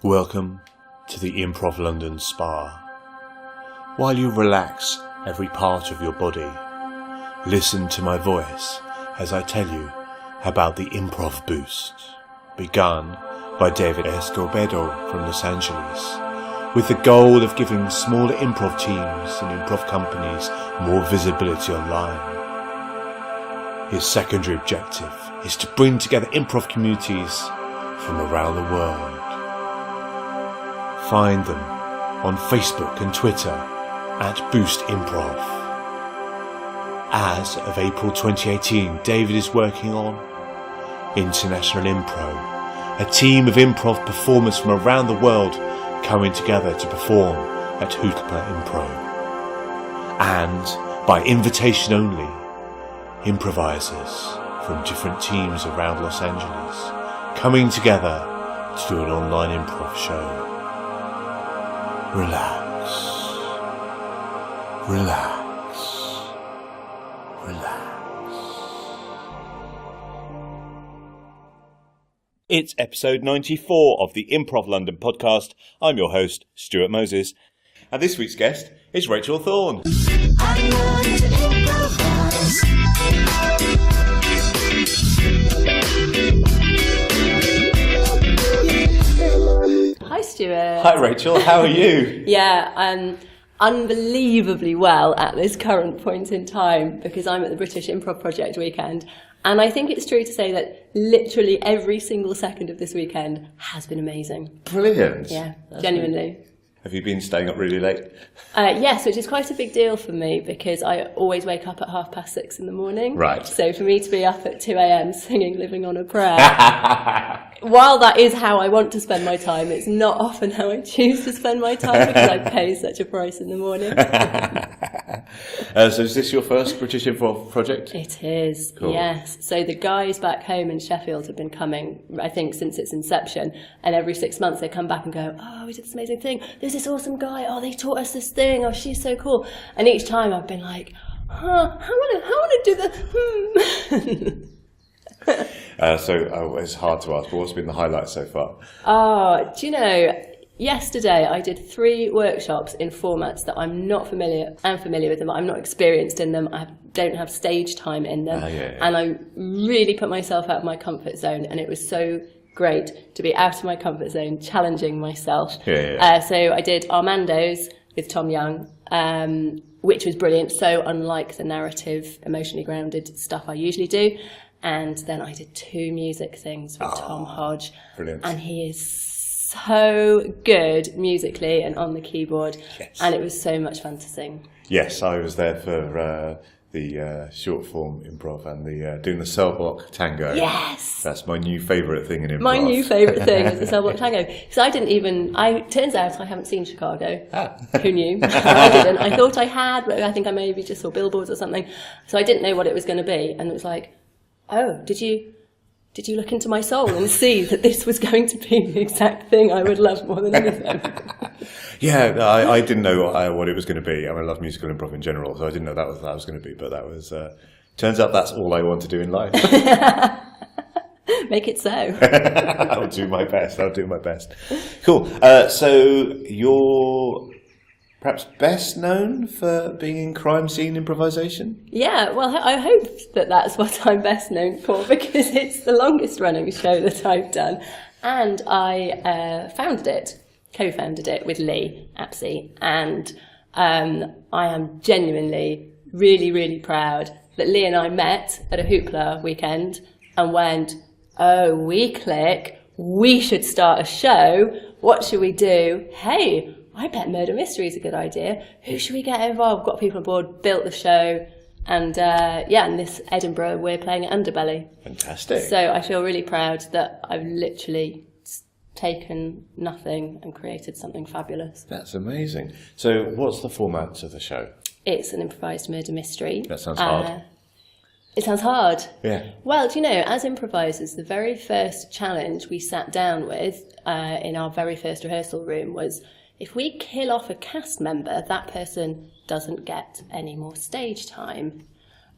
Welcome to the Improv London Spa. While you relax every part of your body, listen to my voice as I tell you about the Improv Boost, begun by David Escobedo from Los Angeles, with the goal of giving smaller improv teams and improv companies more visibility online. His secondary objective is to bring together improv communities from around the world. Find them on Facebook and Twitter at Boost Improv. As of April 2018, David is working on International Improv, a team of improv performers from around the world coming together to perform at Hoopla Improv. And, by invitation only, improvisers from different teams around Los Angeles coming together to do an online improv show. Relax. Relax. Relax. It's episode 94 of the Improv London podcast. I'm your host, Stuart Moses. And this week's guest is Rachel Thorn. Hi Stuart. Hi Rachel, how are you? Yeah, I'm unbelievably well at this current point in time because I'm at the British Improv Project weekend, and I think it's true to say that literally every single second of this weekend has been amazing. Brilliant. Yeah, genuinely. Have you been staying up really late? Yes, which is quite a big deal for me because I always wake up at 6:30 in the morning. Right. So for me to be up at 2 a.m. singing Living on a Prayer, while that is how I want to spend my time, it's not often how I choose to spend my time because I pay such a price in the morning. So is this your first British Improv project? It is, cool. Yes. So the guys back home in Sheffield have been coming, I think, since its inception. And every 6 months they come back and go, oh, we did this amazing thing. There's this awesome guy. Oh, they taught us this thing. Oh, she's so cool. And each time I've been like, I want to do the So it's hard to ask, but what's been the highlight so far? Oh, do you know, yesterday I did 3 workshops in formats that I'm not familiar with them. I'm not experienced in them. I don't have stage time in them. And I really put myself out of my comfort zone, and it was so great to be out of my comfort zone, challenging myself. So I did Armando's with Tom Young, which was brilliant. So unlike the narrative, emotionally grounded stuff I usually do. And then I did 2 music things with Tom Hodge. Brilliant. And he is so good musically and on the keyboard. Yes. And it was so much fun to sing. Yes, I was there for the short form improv and the doing the cell block tango. Yes. That's my new favourite thing in improv. My new favourite thing is the cell block tango. Because turns out I haven't seen Chicago. Who knew? I didn't. I thought I had, but I think I maybe just saw billboards or something. So I didn't know what it was going to be. And it was like, oh, did you look into my soul and see that this was going to be the exact thing I would love more than anything? I didn't know what it was going to be. I mean, I love musical improv in general, so I didn't know that was going to be. But that was turns out that's all I want to do in life. Make it so. I'll do my best. Cool. So you're perhaps best known for being in crime scene improvisation? Yeah, well, I hope that that's what I'm best known for because it's the longest running show that I've done. And I co-founded it with Lee Apsey. And I am genuinely really, really proud that Lee and I met at a Hoopla weekend and went, oh, we click, we should start a show. What should we do? Hey, I bet murder mystery is a good idea. Who should we get involved? Got people on board, built the show, and in this Edinburgh we're playing at Underbelly. Fantastic. So I feel really proud that I've literally taken nothing and created something fabulous. That's amazing. So what's the format of the show? It's an improvised murder mystery. That sounds hard. It sounds hard. Yeah. Well, do you know, as improvisers, the very first challenge we sat down with in our very first rehearsal room was, if we kill off a cast member, that person doesn't get any more stage time.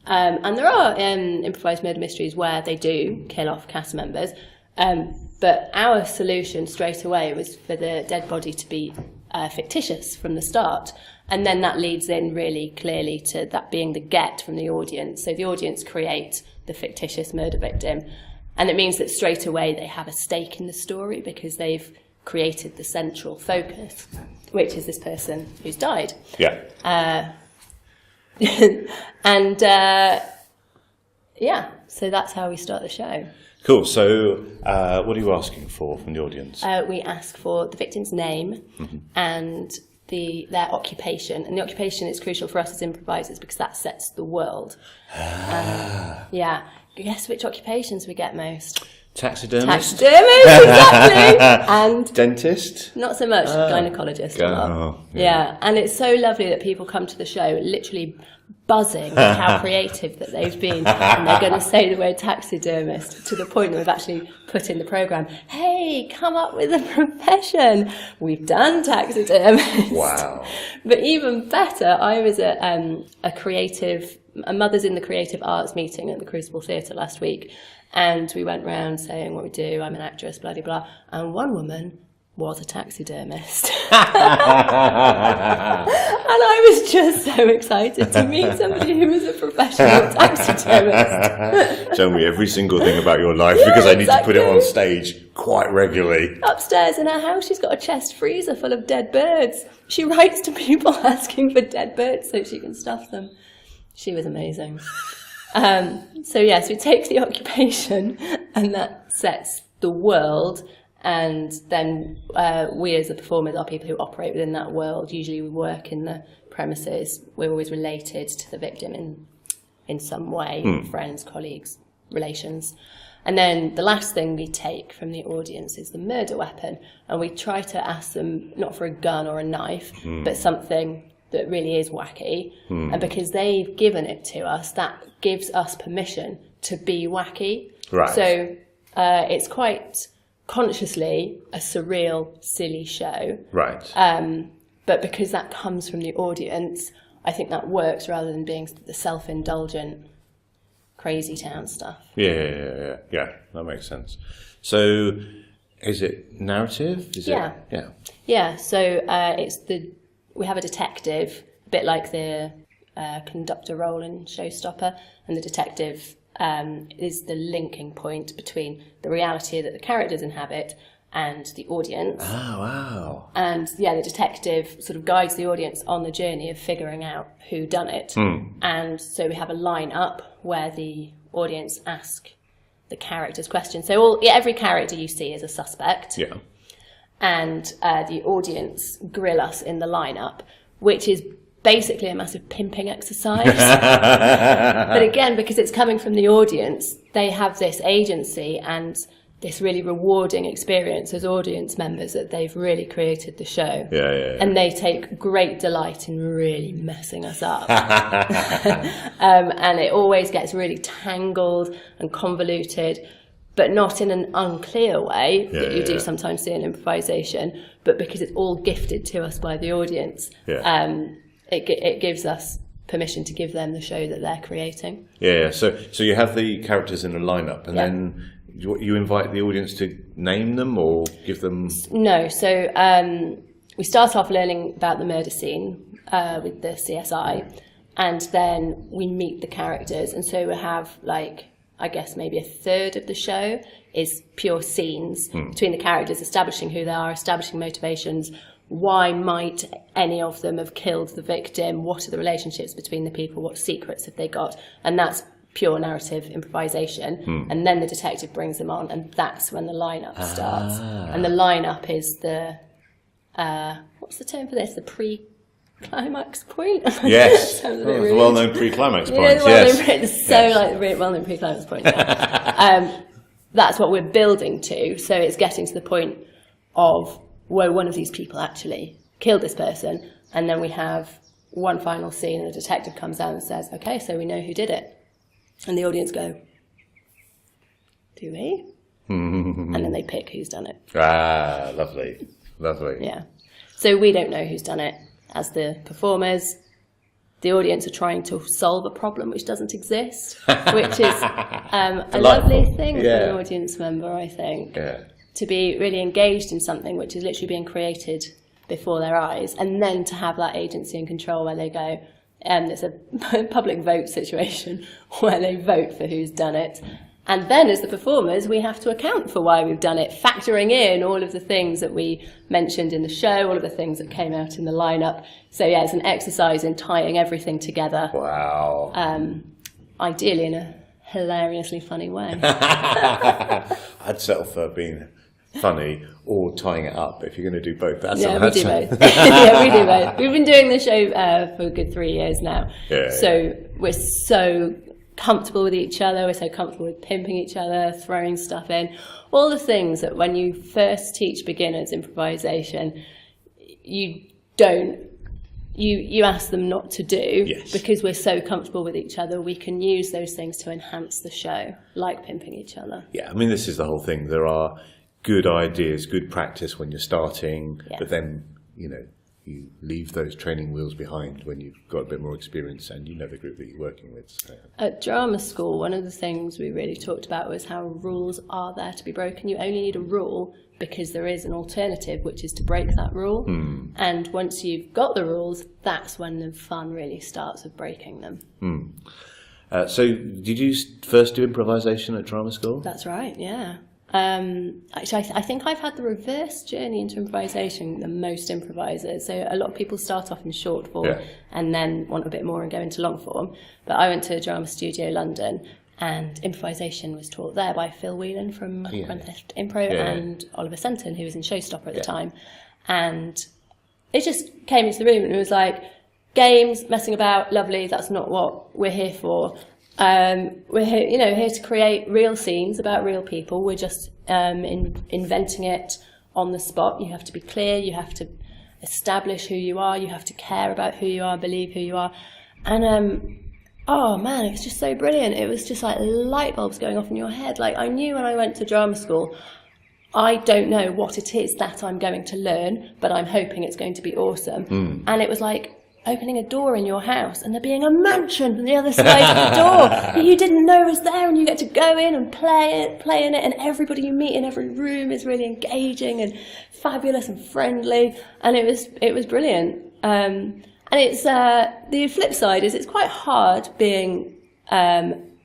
And there are improvised murder mysteries where they do kill off cast members, But our solution straight away was for the dead body to be fictitious from the start. And then that leads in really clearly to that being the get from the audience. So the audience create the fictitious murder victim. And it means that straight away they have a stake in the story because they've created the central focus, which is this person who's died. Yeah. And so that's how we start the show. Cool. So what are you asking for from the audience? We ask for the victim's name and their occupation. And the occupation is crucial for us as improvisers because that sets the world. Yeah. Guess which occupations we get most? Taxidermist? Taxidermist, exactly. And dentist? not so much gynecologist. A lot. Yeah, and it's so lovely that people come to the show literally buzzing with how creative that they've been, and they're going to say the word taxidermist to the point that we've actually put in the programme, hey, come up with a profession. We've done taxidermist. Wow. But even better, I was at a Mothers in the Creative Arts meeting at the Crucible Theatre last week, and we went round saying what we do, I'm an actress, blah, blah, blah, and one woman was a taxidermist. And I was just so excited to meet somebody who was a professional taxidermist. Tell me every single thing about your life because I need to put it on stage quite regularly. Upstairs in her house, she's got a chest freezer full of dead birds. She writes to people asking for dead birds so she can stuff them. She was amazing. So yes, we take the occupation and that sets the world, and then we as the performers are people who operate within that world. Usually we work in the premises. We're always related to the victim in some way, friends, colleagues, relations. And then the last thing we take from the audience is the murder weapon, and we try to ask them not for a gun or a knife, but something that really is wacky, and because they've given it to us, that gives us permission to be wacky. Right. So it's quite consciously a surreal, silly show. Right. But because that comes from the audience, I think that works rather than being the self-indulgent, crazy town stuff. Yeah, that makes sense. So is it narrative? Yeah, so we have a detective, a bit like the conductor role in Showstopper, and the detective is the linking point between the reality that the characters inhabit and the audience. Oh, wow. And the detective sort of guides the audience on the journey of figuring out who done it. And so we have a line-up where the audience ask the characters questions. So every character you see is a suspect. Yeah. And the audience grill us in the lineup, which is basically a massive pimping exercise. But again, because it's coming from the audience, they have this agency and this really rewarding experience as audience members that they've really created the show. Yeah. And they take great delight in really messing us up. And it always gets really tangled and convoluted, but not in an unclear way that you do sometimes see in improvisation, but because it's all gifted to us by the audience. It gives us permission to give them the show that they're creating. Yeah. So you have the characters in a lineup, and then you invite the audience to name them or give them... No. So we start off learning about the murder scene with the CSI, and then we meet the characters. And so we have, I guess maybe a third of the show is pure scenes between the characters, establishing who they are, establishing motivations. Why might any of them have killed the victim? What are the relationships between the people? What secrets have they got? And that's pure narrative improvisation. And then the detective brings them on, and that's when the lineup starts. And the lineup is the, what's the term for this? The pre-climax point? Yes. Really well-known pre-climax point. It's so well-known pre-climax point. Yeah. That's what we're building to. So it's getting to the point of where one of these people actually killed this person, and then we have one final scene and the detective comes down and says, okay, so we know who did it. And the audience go, do we? And then they pick who's done it. Ah, lovely. Yeah. So we don't know who's done it as the performers. the audience are trying to solve a problem which doesn't exist, which is a lovely thing for an audience member, I think, to be really engaged in something which is literally being created before their eyes, and then to have that agency and control where they go, it's a public vote situation where they vote for who's done it. And then as the performers, we have to account for why we've done it, factoring in all of the things that we mentioned in the show, all of the things that came out in the lineup. So yeah, it's an exercise in tying everything together. Wow. Ideally in a hilariously funny way. I'd settle for being funny or tying it up if you're going to do both. We do both. Yeah, we do both. We've been doing the show for a good 3 years now. So we're so comfortable with each other, we're so comfortable with pimping each other, throwing stuff in, all the things that when you first teach beginners improvisation, you ask them not to do. Because we're so comfortable with each other, we can use those things to enhance the show, like pimping each other. Yeah, I mean, this is the whole thing. There are good ideas, good practice when you're starting, but then, you leave those training wheels behind when you've got a bit more experience and you know the group that you're working with. So. At drama school, one of the things we really talked about was how rules are there to be broken. You only need a rule because there is an alternative, which is to break that rule. And once you've got the rules, that's when the fun really starts of breaking them. So did you first do improvisation at drama school? That's right, yeah. Actually, I think I've had the reverse journey into improvisation than most improvisers. So a lot of people start off in short form and then want a bit more and go into long form. But I went to Drama Studio London, and improvisation was taught there by Phil Whelan from Grand Theft Improv and Oliver Senton, who was in Showstopper at the time. And it just came into the room and it was like, games, messing about, lovely, that's not what we're here for. We're here, here to create real scenes about real people. We're just inventing it on the spot. You have to be clear. You have to establish who you are. You have to care about who you are, believe who you are. And oh man, it was just so brilliant. It was just like light bulbs going off in your head. Like I knew when I went to drama school, I don't know what it is that I'm going to learn, but I'm hoping it's going to be awesome. And it was like opening a door in your house and there being a mansion on the other side of the door that you didn't know was there, and you get to go in and play in it, and everybody you meet in every room is really engaging and fabulous and friendly, and it was brilliant. And it's the flip side is it's quite hard being an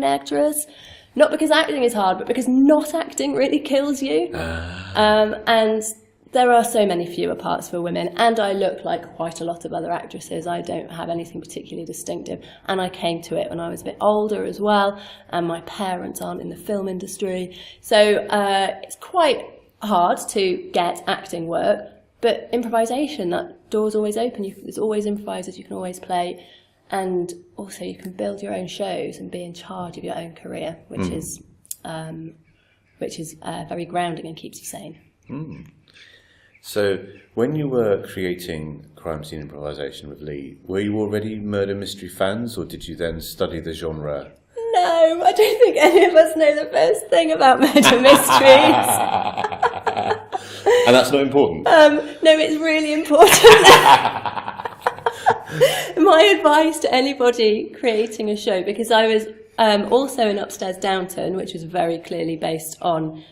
actress. Not because acting is hard, but because not acting really kills you. And there are so many fewer parts for women, and I look like quite a lot of other actresses. I don't have anything particularly distinctive, and I came to it when I was a bit older as well, and my parents aren't in the film industry. So it's quite hard to get acting work, but improvisation, that door's always open. There's always improvisers you can always play, and also you can build your own shows and be in charge of your own career, which is very grounding and keeps you sane. So when you were creating crime scene improvisation with Lee, were you already murder mystery fans, or did you then study the genre? No, I don't think any of us know the first thing about murder mysteries. And that's not important? No, it's really important. My advice to anybody creating a show, because I was also in Upstairs Downton, which was very clearly based on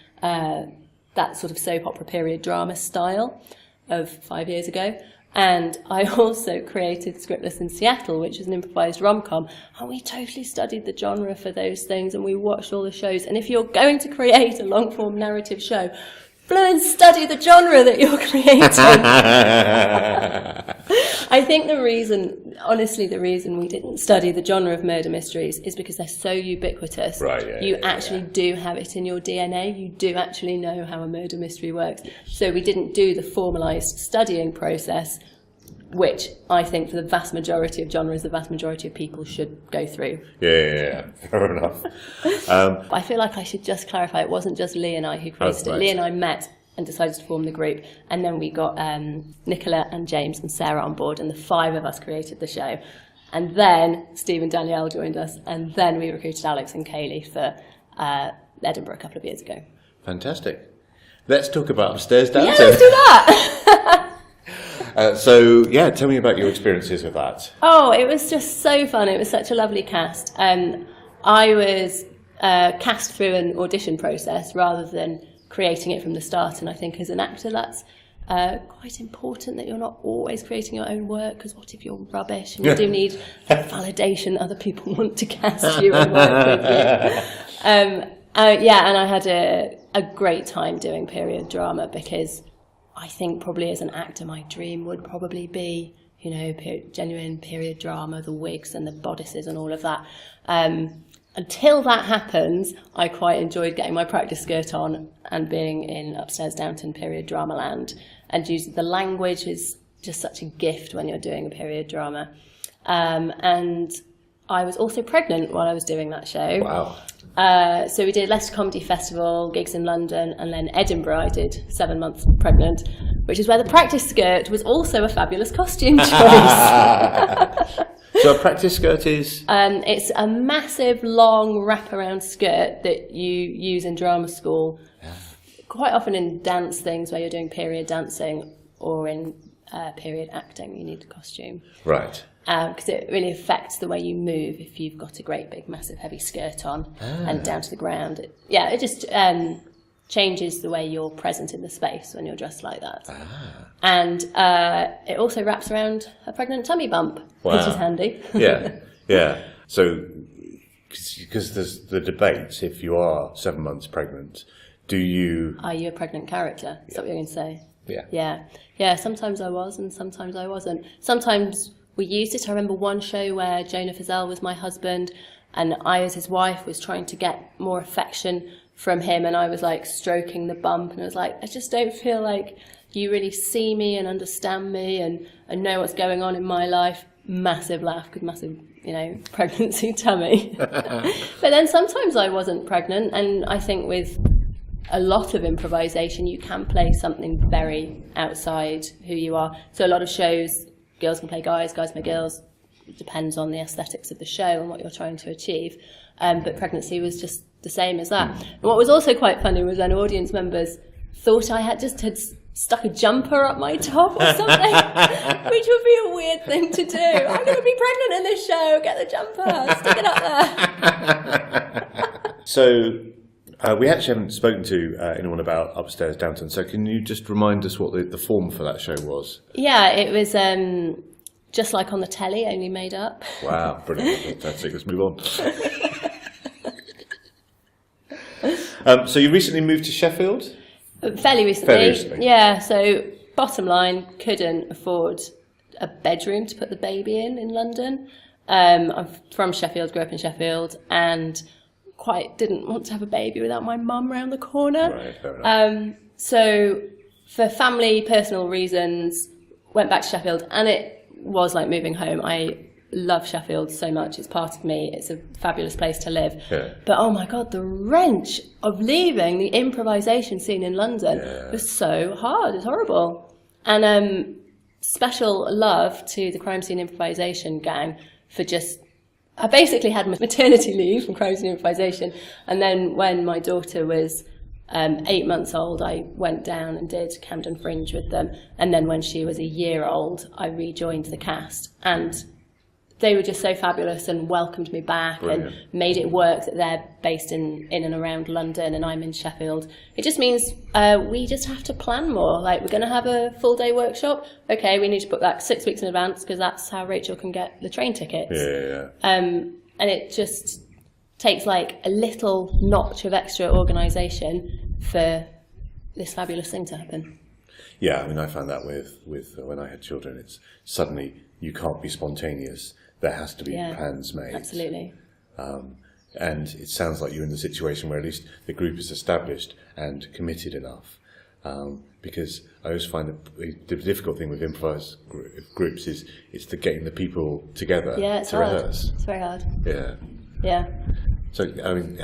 that sort of soap opera period drama style of 5 years ago. And I also created Scriptless in Seattle, which is an improvised rom-com. And we totally studied the genre for those things, and we watched all the shows. And if you're going to create a long-form narrative show, flow and study the genre that you're creating. I think the reason we didn't study the genre of murder mysteries is because they're so ubiquitous. You actually do have it in your DNA. You do actually know how a murder mystery works. So we didn't do the formalised studying process, which I think for the vast majority of genres, the vast majority of people should go through. Yeah, fair enough. But I feel like I should just clarify, it wasn't just Lee and I who created it. Lee and I met and decided to form the group, and then we got Nicola and James and Sarah on board, and the five of us created the show. And then Steve and Danielle joined us, and then we recruited Alex and Kaylee for Edinburgh a couple of years ago. Fantastic. Let's talk about Upstairs Downton. Yeah, let's do that. Tell me about your experiences with that. Oh, it was just so fun. It was such a lovely cast. I was cast through an audition process rather than creating it from the start. And I think as an actor, that's quite important, that you're not always creating your own work, because what if you're rubbish? And you do need validation that other people want to cast you and work with you. And I had a great time doing period drama, because I think probably as an actor, my dream would probably be, genuine period drama, the wigs and the bodices and all of that. Until that happens, I quite enjoyed getting my practice skirt on and being in upstairs Downton period drama land. And using the language is just such a gift when you're doing a period drama. And I was also pregnant while I was doing that show. Wow. So we did Leicester Comedy Festival, gigs in London, and then Edinburgh I did 7 months pregnant, which is where the practice skirt was also a fabulous costume choice. So a practice skirt is? It's a massive, long wraparound skirt that you use in drama school, quite often in dance things where you're doing period dancing, or in period acting, you need a costume. Right. Because it really affects the way you move if you've got a great big massive heavy skirt on and down to the ground. It just changes the way you're present in the space when you're dressed like that. And it also wraps around a pregnant tummy bump, which is handy. Yeah. So, because there's the debate, if you are 7 months pregnant, are you a pregnant character? Is that what you're going to say? Yeah, sometimes I was and sometimes I wasn't. Sometimes we used it. I remember one show where Jonah Fazell was my husband, and I, as his wife, was trying to get more affection from him, and I was like stroking the bump, and I was like, I just don't feel like you really see me and understand me and know what's going on in my life. Massive laugh, because massive, pregnancy tummy. But then sometimes I wasn't pregnant, and I think with a lot of improvisation, you can play something very outside who you are. So a lot of shows, girls can play guys, guys play girls. It depends on the aesthetics of the show and what you're trying to achieve. But pregnancy was just the same as that. And what was also quite funny was when audience members thought I had stuck a jumper up my top or something, which would be a weird thing to do. I'm going to be pregnant in this show, get the jumper, stick it up there. So we actually haven't spoken to anyone about Upstairs Downton, so can you just remind us what the form for that show was? Yeah, it was just like on the telly, only made up. Wow, brilliant. Fantastic. Let's move on. So you recently moved to Sheffield? Fairly recently. Yeah, so bottom line, couldn't afford a bedroom to put the baby in London. I'm from Sheffield, grew up in Sheffield, and quite didn't want to have a baby without my mum round the corner. Right, fair enough. So for family, personal reasons, went back to Sheffield, and it was like moving home. I love Sheffield so much. It's part of me. It's a fabulous place to live. Yeah. But oh my God, the wrench of leaving the improvisation scene in London was so hard. It's horrible. And special love to the crime scene improvisation gang for just... I basically had maternity leave from crime scene improvisation, and then when my daughter was 8 months old, I went down and did Camden Fringe with them, and then when she was a year old, I rejoined the cast, and they were just so fabulous and welcomed me back. Brilliant. And made it work that they're based in and around London and I'm in Sheffield. It just means we just have to plan more. Like, we're going to have a full day workshop. Okay, we need to book that 6 weeks in advance, because that's how Rachel can get the train tickets. And it just takes like a little notch of extra organisation for this fabulous thing to happen. Yeah, I mean, I found that with when I had children, it's suddenly you can't be spontaneous. There has to be plans made. Absolutely. And it sounds like you're in the situation where at least the group is established and committed enough. Because I always find that the difficult thing with improvised groups is it's the getting the people together to rehearse. It's very hard. Yeah. So, I mean,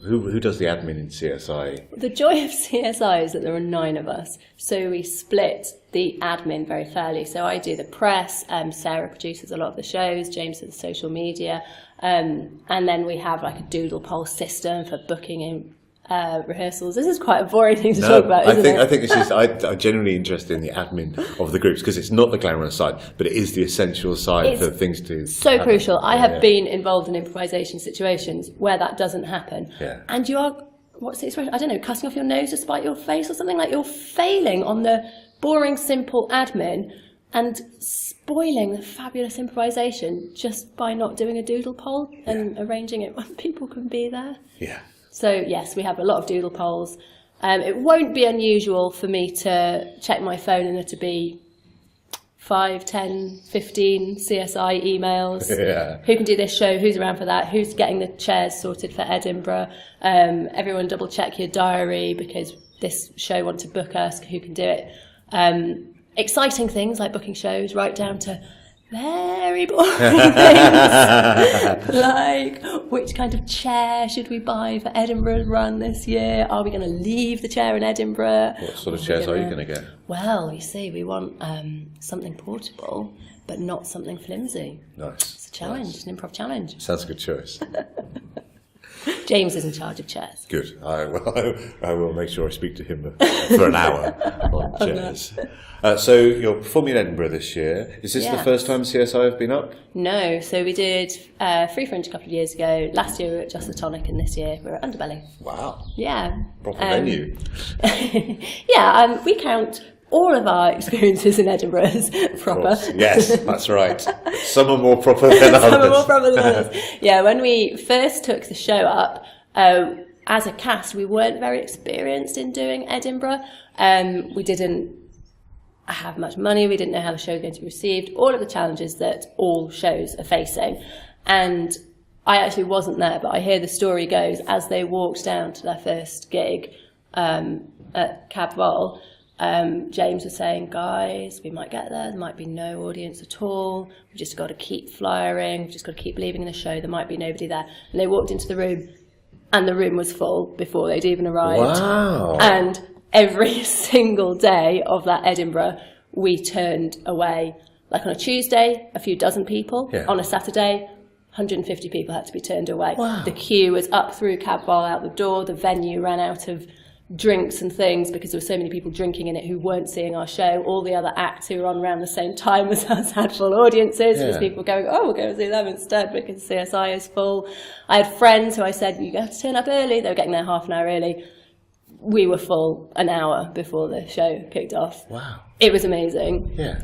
who does the admin in CSI? The joy of CSI is that there are 9 of us, so we split the admin very fairly. So I do the press, Sarah produces a lot of the shows, James does the social media, and then we have like a doodle poll system for booking in rehearsals. This is quite a boring thing to talk about, isn't it? I think it's just I'm genuinely interested in the admin of the groups because it's not the glamorous side, but it is the essential side for things to so happen. Crucial. I have been involved in improvisation situations where that doesn't happen, and you are, what's the expression? I don't know, cutting off your nose to spite your face or something. Like, you're failing on the boring, simple admin and spoiling the fabulous improvisation just by not doing a doodle poll and arranging it when people can be there. Yeah. So, yes, we have a lot of doodle polls. It won't be unusual for me to check my phone and there to be 5, 10, 15 CSI emails. Yeah. Who can do this show? Who's around for that? Who's getting the chairs sorted for Edinburgh? Everyone double check your diary because this show want to book us. Who can do it? Exciting things like booking shows, right down to very boring things like which kind of chair should we buy for Edinburgh's run this year? Are we going to leave the chair in Edinburgh? What sort of chairs are you going to get? Well, you see, we want something portable but not something flimsy. Nice. It's a challenge, an improv challenge. Sounds a good choice. James is in charge of chairs. Good. I will make sure I speak to him for an hour on chairs. So you're performing in Edinburgh this year. Is this the first time CSI have been up? No. So we did Free Fringe a couple of years ago. Last year we were at Just the Tonic, and this year we're at Underbelly. Wow. Yeah. Proper venue. We count all of our experiences in Edinburgh as proper. Yes, that's right. Some are more proper than others. Some are more proper than others. Yeah, when we first took the show up, as a cast, we weren't very experienced in doing Edinburgh. We didn't have much money. We didn't know how the show was going to be received. All of the challenges that all shows are facing. And I actually wasn't there, but I hear the story goes, as they walked down to their first gig at Cab Vol, James was saying, guys, we might get there might be no audience at all, we've just got to keep flyering, we've just got to keep believing in the show, there might be nobody there. And they walked into the room and the room was full before they'd even arrived. Wow. And every single day of that Edinburgh we turned away, like on a Tuesday a few dozen people, on a Saturday 150 people had to be turned away. Wow. The queue was up through Cab Vol out the door, the venue ran out of drinks and things because there were so many people drinking in it who weren't seeing our show. All the other acts who were on around the same time as us had full audiences because people were going, we'll go and see them instead because CSI is full. I had friends who I said, you have to turn up early. They were getting there half an hour early. We were full an hour before the show kicked off. Wow. It was amazing. Yeah.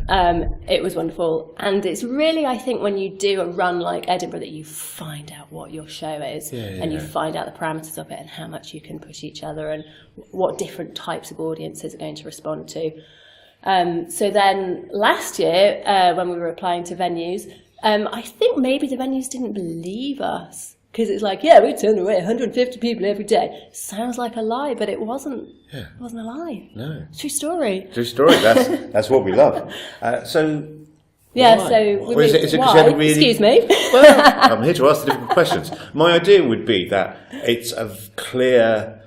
It was wonderful. And it's really, I think, when you do a run like Edinburgh that you find out what your show is and you find out the parameters of it and how much you can push each other and what different types of audiences are going to respond to. So then last year, when we were applying to venues, I think maybe the venues didn't believe us. Because it's like, we turn away 150 people every day. Sounds like a lie, but it wasn't. It wasn't a lie. No. True story. True story. That's what we love. So. Yeah. Why? So we is it why? Really... Excuse me. Well, I'm here to ask the different questions. My idea would be that it's a clear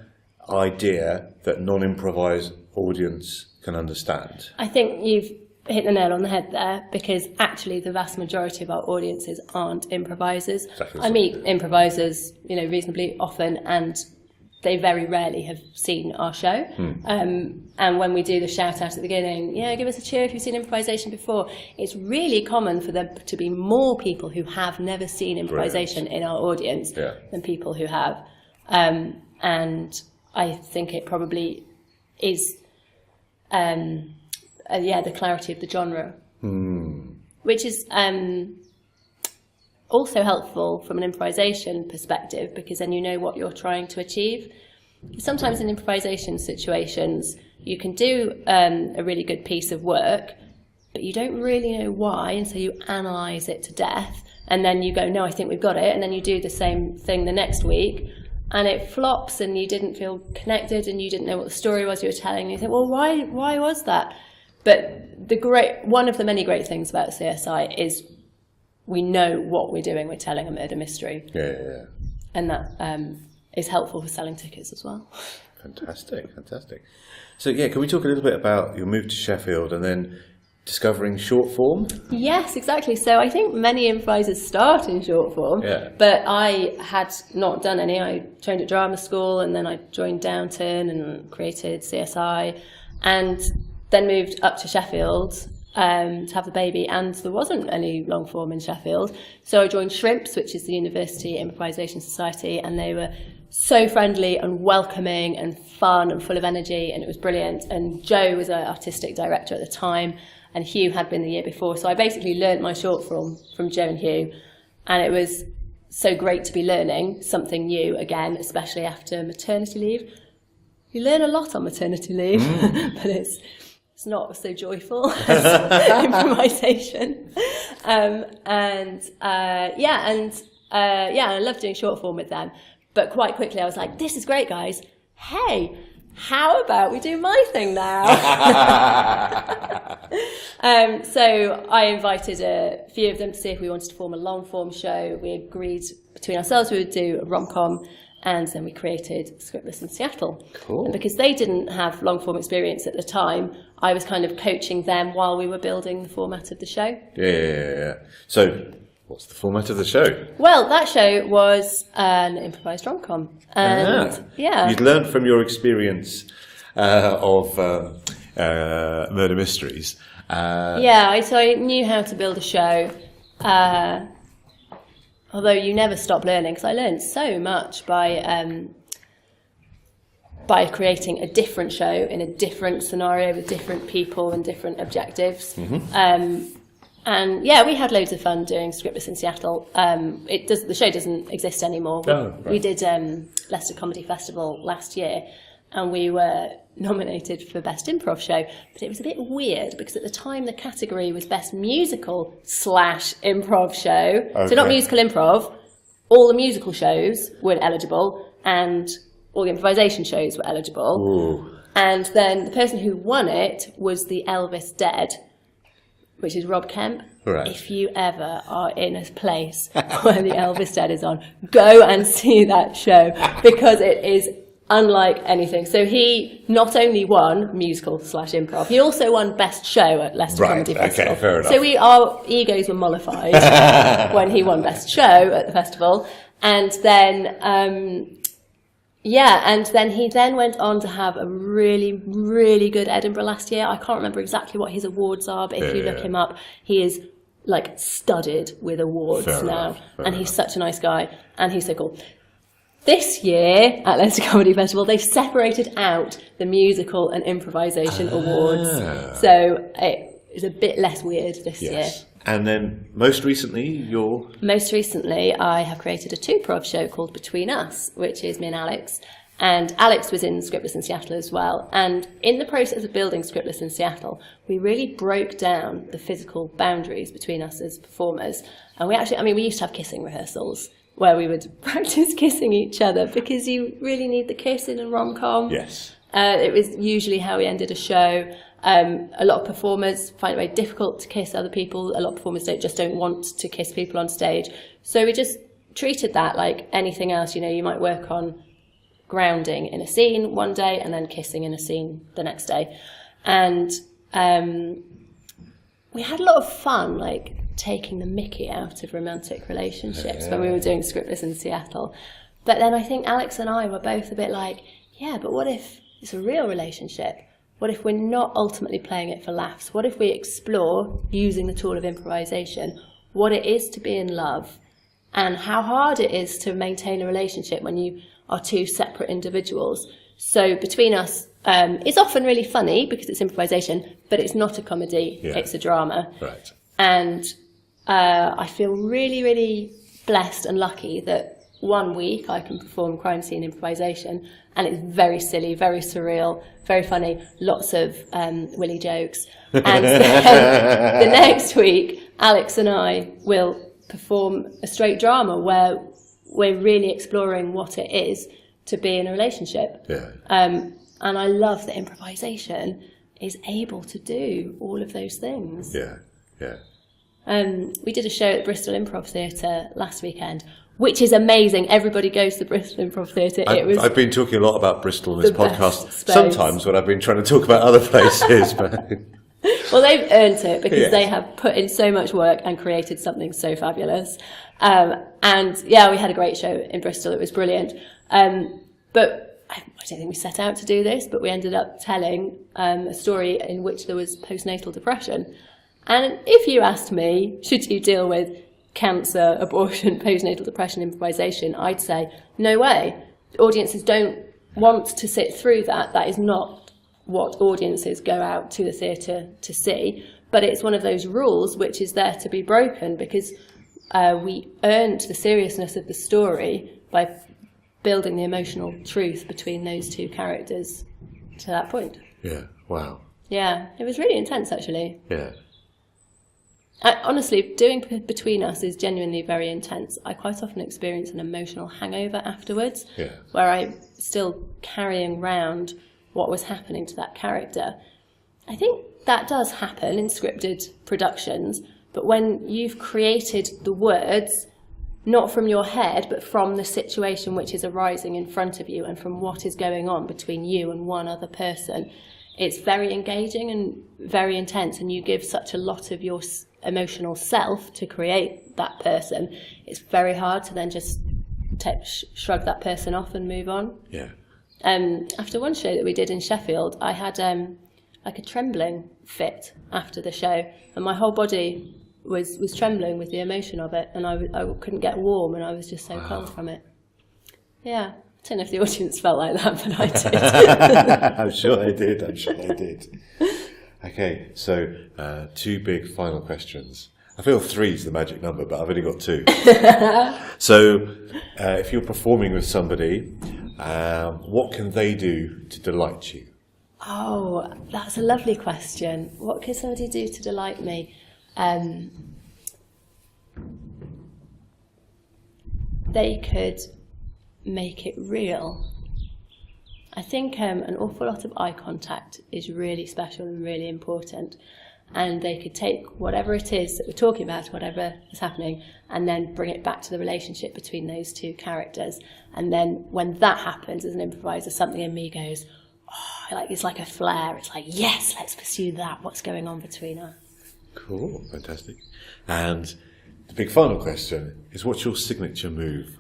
idea that non-improvised audience can understand. I think you've hit the nail on the head there, because actually the vast majority of our audiences aren't improvisers. Exactly. I meet improvisers, reasonably often, and they very rarely have seen our show. And when we do the shout out at the beginning, give us a cheer if you've seen improvisation before, it's really common for there to be more people who have never seen improvisation in our audience than people who have. And I think it probably is the clarity of the genre, which is also helpful from an improvisation perspective, because then you know what you're trying to achieve. Sometimes in improvisation situations, you can do a really good piece of work, but you don't really know why, and so you analyse it to death, and then you go, no, I think we've got it, and then you do the same thing the next week, and it flops, and you didn't feel connected, and you didn't know what the story was you were telling, and you think, well, why was that? But one of the many great things about CSI is we know what we're doing. We're telling a murder mystery. Yeah. And that is helpful for selling tickets as well. Fantastic. So, can we talk a little bit about your move to Sheffield and then discovering short form? Yes, exactly. So I think many improvisers start in short form, but I had not done any. I trained at drama school, and then I joined Downton and created CSI, and then moved up to Sheffield to have the baby, and there wasn't any long form in Sheffield. So I joined Shrimps, which is the University Improvisation Society, and they were so friendly and welcoming and fun and full of energy, and it was brilliant. And Joe was our artistic director at the time, and Hugh had been the year before. So I basically learnt my short form from Joe and Hugh, and it was so great to be learning something new again, especially after maternity leave. You learn a lot on maternity leave, but it's not so joyful as improvisation. I love doing short form with them. But quite quickly I was like, this is great, guys. Hey, how about we do my thing now? So I invited a few of them to see if we wanted to form a long form show. We agreed between ourselves we would do a rom-com, and then we created Scriptless in Seattle. Cool. And because they didn't have long form experience at the time, I was kind of coaching them while we were building the format of the show. Yeah. So what's the format of the show? Well, that show was an improvised rom-com. And You'd learned from your experience of murder mysteries. So I knew how to build a show. Although you never stop learning, because I learned so much by creating a different show in a different scenario with different people and different objectives. And we had loads of fun doing Scriptless in Seattle. The show doesn't exist anymore. We did Leicester Comedy Festival last year, and we were nominated for Best Improv Show, but it was a bit weird because at the time the category was Best Musical / Improv Show. Okay. So not musical improv, all the musical shows were eligible and all the improvisation shows were eligible. Ooh. And then the person who won it was the Elvis Dead, which is Rob Kemp. Right. If you ever are in a place where the Elvis Dead is on, go and see that show because it is unlike anything. So he not only won musical / improv, he also won Best Show at Leicester Comedy Festival. Okay, fair enough. So our egos were mollified when he won Best Show at the festival. And then, he then went on to have a really, really good Edinburgh last year. I can't remember exactly what his awards are, but if you look him up, he is like studded with awards now. And he's such a nice guy, and he's so cool. This year at Leicester Comedy Festival, they've separated out the musical and improvisation awards. So it is a bit less weird this year. And then most recently, I have created a two-prov show called Between Us, which is me and Alex. And Alex was in Scriptless in Seattle as well. And in the process of building Scriptless in Seattle, we really broke down the physical boundaries between us as performers. And we used to have kissing rehearsals where we would practice kissing each other because you really need the kiss in a rom-com. Yes. It was usually how we ended a show. A lot of performers find it very difficult to kiss other people. A lot of performers don't want to kiss people on stage. So we just treated that like anything else. You know, you might work on grounding in a scene one day and then kissing in a scene the next day. And we had a lot of fun, like taking the mickey out of romantic relationships when we were doing Scriptless in Seattle. But then I think Alex and I were both a bit like, but what if it's a real relationship? What if we're not ultimately playing it for laughs? What if we explore, using the tool of improvisation, what it is to be in love and how hard it is to maintain a relationship when you are two separate individuals? So Between Us is often really funny because it's improvisation, but it's not a comedy, it's a drama. Right. And I feel really, really blessed and lucky that 1 week I can perform crime scene improvisation, and it's very silly, very surreal, very funny, lots of willy jokes. And then the next week, Alex and I will perform a straight drama where we're really exploring what it is to be in a relationship. And I love that improvisation is able to do all of those things. We did a show at Bristol Improv Theatre last weekend, which is amazing. Everybody goes to Bristol Improv Theatre. I've been talking a lot about Bristol in this podcast sometimes when I've been trying to talk about other places. But Well, they've earned it because they have put in so much work and created something so fabulous. And yeah, we had a great show in Bristol. It was brilliant. But I don't think we set out to do this, but we ended up telling a story in which there was postnatal depression. And if you asked me, should you deal with cancer, abortion, postnatal depression, improvisation, I'd say, no way. Audiences don't want to sit through that. That is not what audiences go out to the theatre to see. But it's one of those rules which is there to be broken because we earned the seriousness of the story by building the emotional truth between those two characters to that point. Yeah, wow. Yeah, it was really intense, actually. Yeah. Honestly, doing Between Us is genuinely very intense. I quite often experience an emotional hangover afterwards, where I'm still carrying around what was happening to that character. I think that does happen in scripted productions, but when you've created the words, not from your head, but from the situation which is arising in front of you and from what is going on between you and one other person, it's very engaging and very intense, and you give such a lot of your emotional self to create that person. It's very hard to then just shrug that person off and move on. Yeah. After one show that we did in Sheffield, I had like a trembling fit after the show, and my whole body was trembling with the emotion of it, and I couldn't get warm, and I was just so cold from it. Yeah. I don't know if the audience felt like that, but I did. I'm sure they did. Okay, so 2 big final questions. I feel 3 is the magic number, but I've only got 2. So, if you're performing with somebody, what can they do to delight you? Oh, that's a lovely question. What can somebody do to delight me? They could make it real. I think an awful lot of eye contact is really special and really important, and they could take whatever it is that we're talking about, whatever is happening, and then bring it back to the relationship between those two characters. And then when that happens, as an improviser, something in me goes, oh, it's like a flare. It's like, yes, let's pursue that. What's going on between us? Cool, fantastic. And the big final question is, what's your signature move?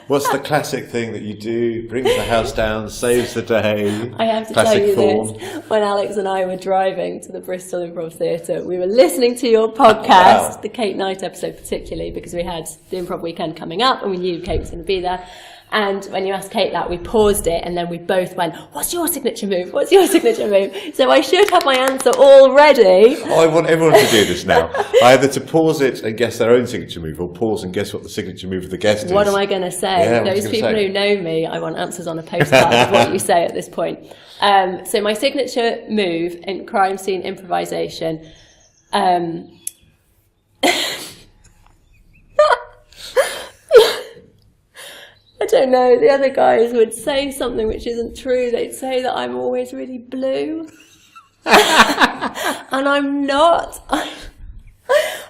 What's the classic thing that you do, brings the house down, saves the day? I have to classic tell you Thorn. this. When Alex and I were driving to the Bristol Improv Theatre, we were listening to your podcast, the Kate Knight episode particularly, because we had the Improv weekend coming up and we knew Kate was going to be there. And when you asked Kate that, we paused it and then we both went, what's your signature move? What's your signature move? So I should have my answer already. Oh, I want everyone to do this now. Either to pause it and guess their own signature move, or pause and guess what the signature move of the guest is. What am I going to say? Yeah, those people who know me, I want answers on a postcard of what you say at this point. So my signature move in crime scene improvisation... I don't know, the other guys would say something which isn't true. They'd say that I'm always really blue. And I'm not.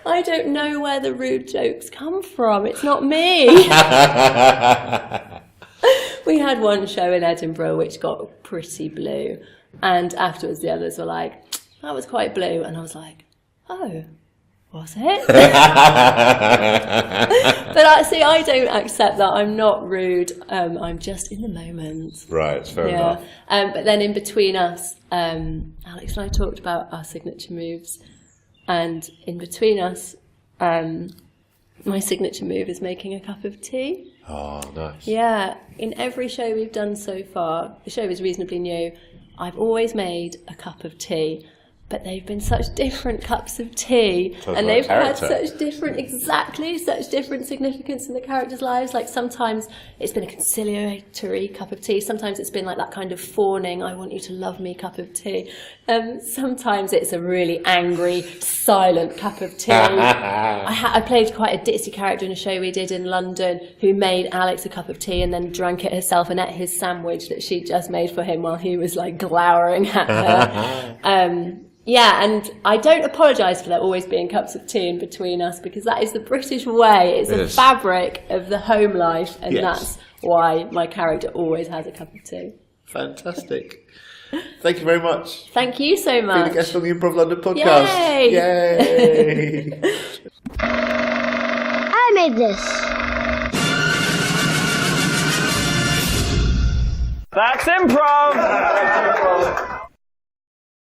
I don't know where the rude jokes come from. It's not me. We had one show in Edinburgh which got pretty blue. And afterwards the others were like, that was quite blue. And I was like, oh, was it? But I don't accept that. I'm not rude. I'm just in the moment. Right, fair enough. But then in Between Us, Alex and I talked about our signature moves. And in Between Us, my signature move is making a cup of tea. Oh, nice. Yeah. In every show we've done so far, the show is reasonably new, I've always made a cup of tea. But they've been such different cups of tea, and they've had such different significance in the characters' lives. Like sometimes it's been a conciliatory cup of tea. Sometimes it's been like that kind of fawning, I want you to love me cup of tea. Sometimes it's a really angry, silent cup of tea. I played quite a ditzy character in a show we did in London who made Alex a cup of tea and then drank it herself and ate his sandwich that she just made for him while he was like glowering at her. Yeah, and I don't apologise for there always being cups of tea in Between Us, because that is the British way. It's the fabric of the home life, and that's why my character always has a cup of tea. Fantastic. Thank you very much. Thank you so Being much. a guest on the Improv London podcast. Yay! Yay! I made this. That's improv!